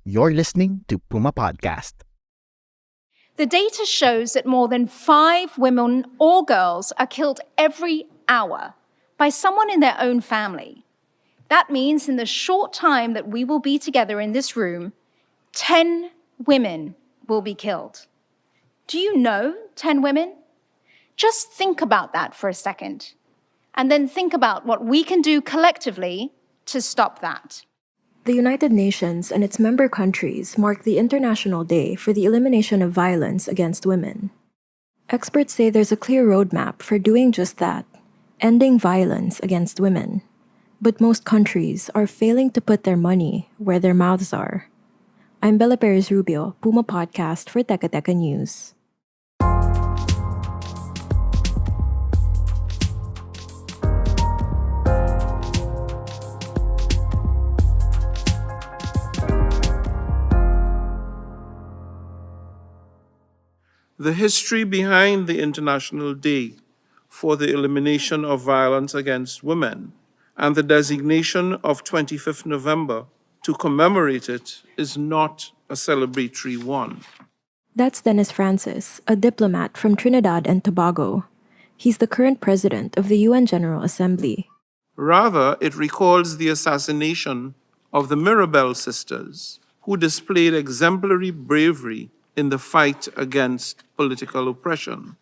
You're listening to Puma Podcast. The data shows that more than 5 women or girls are killed every hour by someone in their own family. That means in the short time that we will be together in this room, 10 women will be killed. Do you know 10 women? Just think about that for a second, and then think about what we can do collectively to stop that. The United Nations and its member countries mark the International Day for the Elimination of Violence Against Women. Experts say there's a clear roadmap for doing just that, ending violence against women. But most countries are failing to put their money where their mouths are. I'm Bella Perez Rubio, Puma Podcast for Teka Teka News. The history behind the International Day for the Elimination of Violence Against Women and the designation of 25th November to commemorate it is not a celebratory one. That's Dennis Francis, a diplomat from Trinidad and Tobago. He's the current president of the UN General Assembly. Rather, it recalls the assassination of the Mirabel sisters, who displayed exemplary bravery in the fight against political oppression.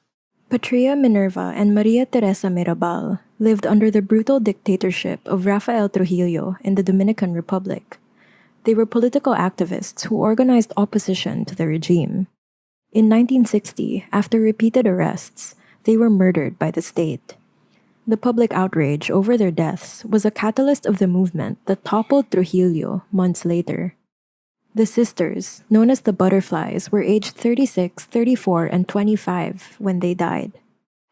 Patria Minerva and Maria Teresa Mirabal lived under the brutal dictatorship of Rafael Trujillo in the Dominican Republic. They were political activists who organized opposition to the regime. In 1960, after repeated arrests, they were murdered by the state. The public outrage over their deaths was a catalyst of the movement that toppled Trujillo months later. The sisters, known as the Butterflies, were aged 36, 34, and 25 when they died.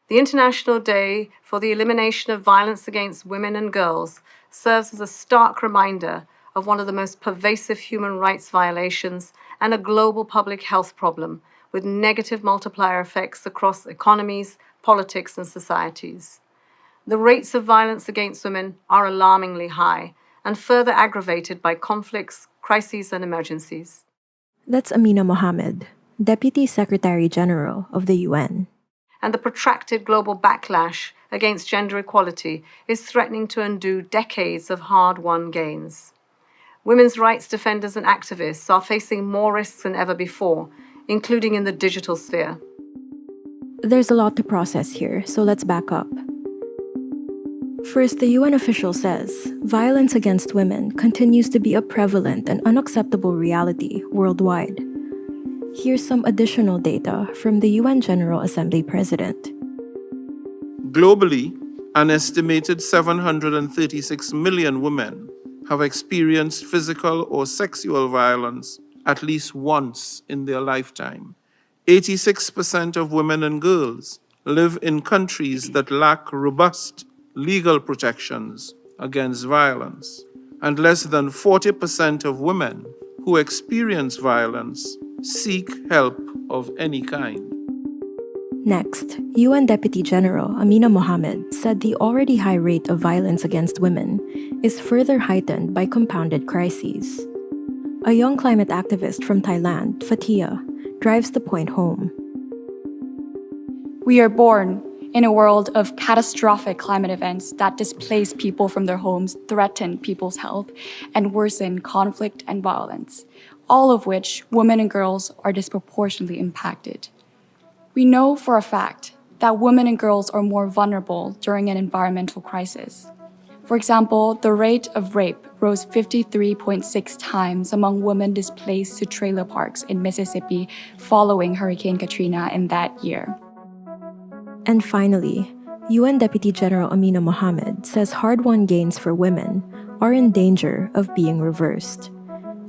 The International Day for the Elimination of Violence Against Women and Girls serves as a stark reminder of one of the most pervasive human rights violations and a global public health problem with negative multiplier effects across economies, politics, and societies. The rates of violence against women are alarmingly high and further aggravated by conflicts, crises, and emergencies. That's Amina Mohammed, Deputy Secretary General of the UN. And the protracted global backlash against gender equality is threatening to undo decades of hard-won gains. Women's rights defenders and activists are facing more risks than ever before, including in the digital sphere. There's a lot to process here, so let's back up. First, the UN official says violence against women continues to be a prevalent and unacceptable reality worldwide. Here's some additional data from the UN General Assembly President. Globally, an estimated 736 million women have experienced physical or sexual violence at least once in their lifetime. 86% of women and girls live in countries that lack robust legal protections against violence, and less than 40% of women who experience violence seek help of any kind. Next, UN Deputy General Amina Mohammed said the already high rate of violence against women is further heightened by compounded crises. A young climate activist from Thailand, Fatia, drives the point home. We are born in a world of catastrophic climate events that displace people from their homes, threaten people's health, and worsen conflict and violence, all of which women and girls are disproportionately impacted. We know for a fact that women and girls are more vulnerable during an environmental crisis. For example, the rate of rape rose 53.6 times among women displaced to trailer parks in Mississippi following Hurricane Katrina in that year. And finally, UN Deputy General Amina Mohammed says hard-won gains for women are in danger of being reversed.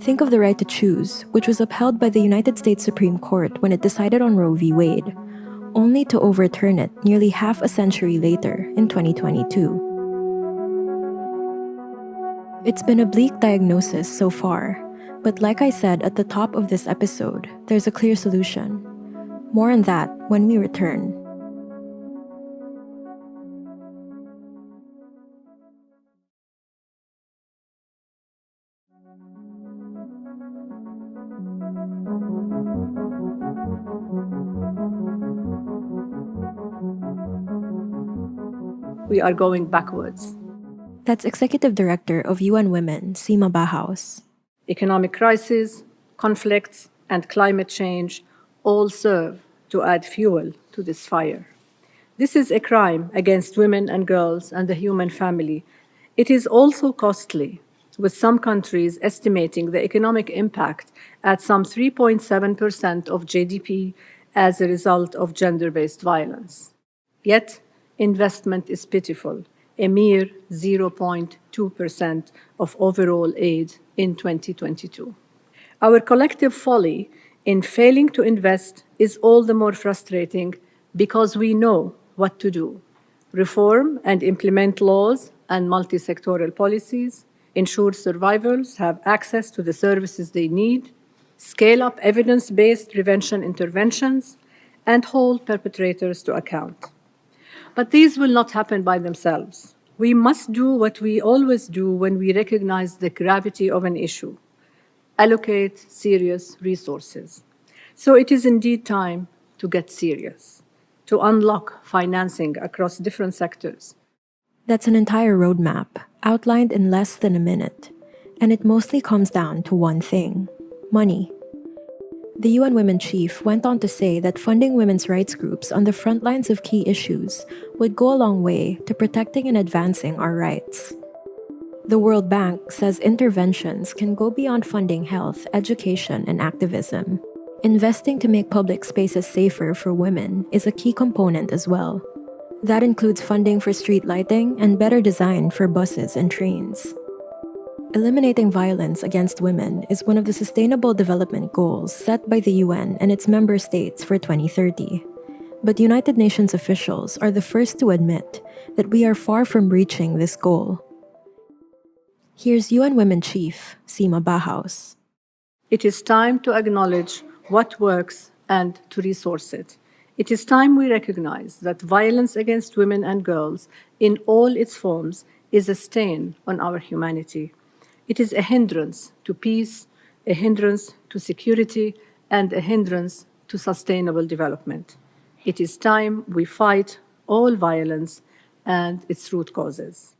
Think of the right to choose, which was upheld by the United States Supreme Court when it decided on Roe v. Wade, only to overturn it nearly half a century later in 2022. It's been a bleak diagnosis so far, but like I said at the top of this episode, there's a clear solution. More on that when we return. we are going backwards. That's Executive Director of UN Women, Sima Bahaus. Economic crisis, conflicts, and climate change all serve to add fuel to this fire. This is a crime against women and girls and the human family. It is also costly, with some countries estimating the economic impact at some 3.7% of GDP as a result of gender-based violence. Yet, investment is pitiful, a mere 0.2% of overall aid in 2022. Our collective folly in failing to invest is all the more frustrating because we know what to do: reform and implement laws and multi-sectoral policies, ensure survivors have access to the services they need, scale up evidence-based prevention interventions, and hold perpetrators to account. But these will not happen by themselves. We must do what we always do when we recognize the gravity of an issue: allocate serious resources. So it is indeed time to get serious, to unlock financing across different sectors. That's an entire roadmap, outlined in less than a minute. And it mostly comes down to one thing: money. The UN Women Chief went on to say that funding women's rights groups on the front lines of key issues would go a long way to protecting and advancing our rights. The World Bank says interventions can go beyond funding health, education, and activism. Investing to make public spaces safer for women is a key component as well. That includes funding for street lighting and better design for buses and trains. Eliminating violence against women is one of the Sustainable Development Goals set by the UN and its member states for 2030. But United Nations officials are the first to admit that we are far from reaching this goal. Here's UN Women Chief, Sima Bahaus. It is time to acknowledge what works and to resource it. It is time we recognize that violence against women and girls in all its forms is a stain on our humanity. It is a hindrance to peace, a hindrance to security, and a hindrance to sustainable development. It is time we fight all violence and its root causes.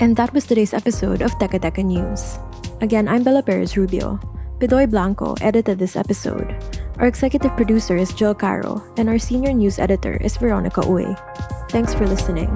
And that was today's episode of Teka Teka News. Again, I'm Bella Perez Rubio. Pidoy Blanco edited this episode. Our executive producer is Jill Caro, and our senior news editor is Veronica Uy. Thanks for listening.